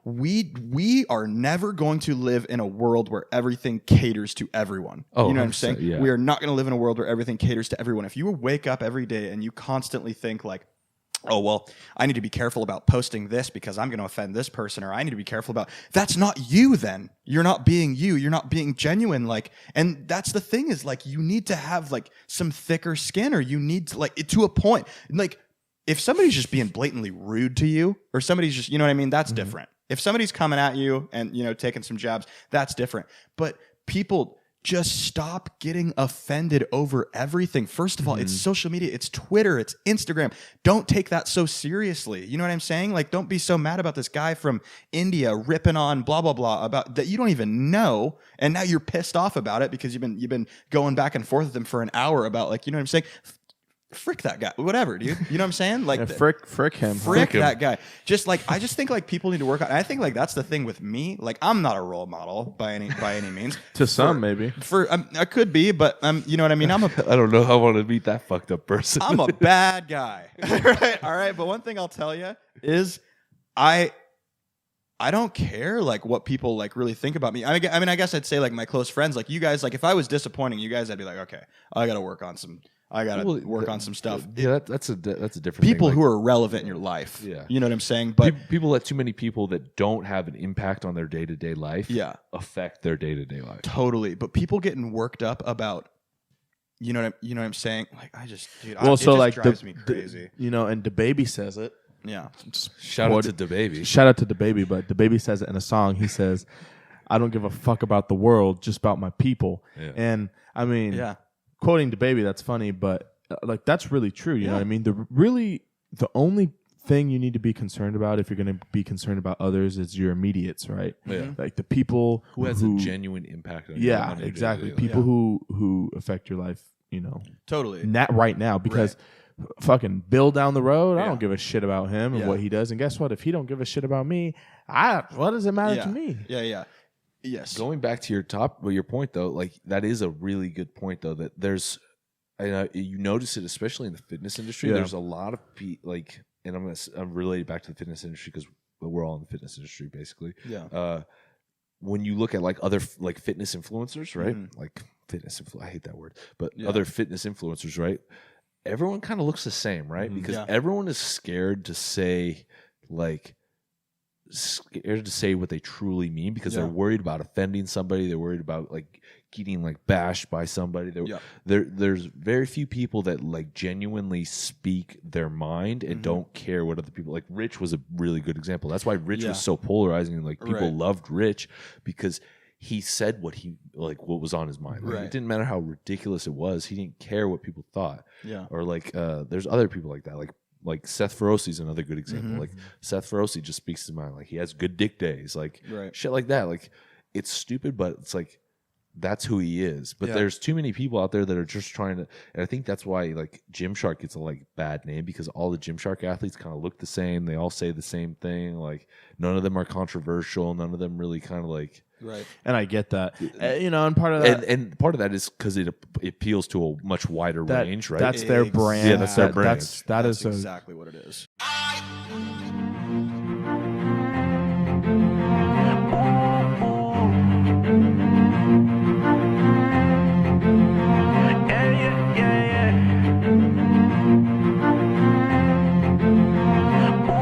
we are never going to live in a world where everything caters to everyone. Oh, you know what I'm saying? yeah. We are not going to live in a world where everything caters to everyone. If you wake up every day and you constantly think like, oh, well, I need to be careful about posting this because I'm going to offend this person, or I need to be careful about, that's not you then. You're not being you. You're not being genuine. Like, and that's the thing is like, you need to have like some thicker skin, or you need to like, to a point, like if somebody's just being blatantly rude to you, or somebody's just, you know what I mean? That's different. If somebody's coming at you and, you know, taking some jabs, that's different. But people just stop getting offended over everything. First of all, it's social media, it's Twitter, it's Instagram. Don't take that so seriously. You know what I'm saying? Like, don't be so mad about this guy from India ripping on blah, blah, blah about that you don't even know. And now you're pissed off about it because you've been going back and forth with him for an hour about, like, you know what I'm saying? Frick that guy, whatever, dude. You know what I'm saying? Like, frick him. Frick that guy. Just like, I just think like people need to work on. I think like that's the thing with me. Like, I'm not a role model by any means. To some, maybe. I could be, but you know what I mean. I don't know how I want to meet that fucked up person. I'm a bad guy. Right? All right. But one thing I'll tell you is, I don't care like what people like really think about me. I mean, I guess I'd say like my close friends, like you guys. Like if I was disappointing you guys, I'd be like, okay, I got to work on some. On some stuff. Yeah, that's a different people thing. who are relevant in your life. Yeah, you know what I'm saying. But people let too many people that don't have an impact on their day-to-day life. Yeah, affect their day-to-day life. Totally. But people getting worked up about, you know what I'm saying. Like I just, dude. Well, so like drives me crazy. You know, and DaBaby says it. Yeah. Shout out to DaBaby. Shout out to DaBaby, but DaBaby says it in a song. He says, "I don't give a fuck about the world, just about my people." Yeah. And I mean, yeah, quoting DaBaby, that's funny, but. Like that's really true, you know what I mean? The only thing you need to be concerned about if you're going to be concerned about others is your immediates, right? Yeah. Like the people who has a genuine impact on you. Yeah, exactly. People who affect your life, you know. Totally. Right now, because fucking Bill down the road, I don't give a shit about him and what he does. And guess what? If he don't give a shit about me, what does it matter to me? Yeah. Yes. Going back to your point though, like that is a really good point though, that there's you notice it, especially in the fitness industry. Yeah. There's a lot of like, and I'm related back to the fitness industry because we're all in the fitness industry basically. Yeah. When you look at like other like fitness influencers, right? Like I hate that word, but other fitness influencers, right? Everyone kind of looks the same, right? Because everyone is scared to say what they truly mean because they're worried about offending somebody. They're worried about like getting like bashed by somebody. There's very few people that like genuinely speak their mind and don't care what other people like. Rich was a really good example. That's why Rich was so polarizing and like people loved Rich because he said what was on his mind. Like, it didn't matter how ridiculous it was. He didn't care what people thought. Yeah. Or like there's other people like that. Like Seth Feroce is another good example. Like Seth Feroce just speaks his mind. Like he has good dick days. Like shit like that. Like it's stupid, but it's like that's who he is. But there's too many people out there that are just trying to, and I think that's why like Gymshark gets a like bad name because all the Gymshark athletes kind of look the same. They all say the same thing. Like none of them are controversial. None of them really kind of like. Right. And I get that. You know, and part of that and part of that is because it appeals to a much wider range, right? That's their brand. Yeah, that's their brand. That is exactly what it is.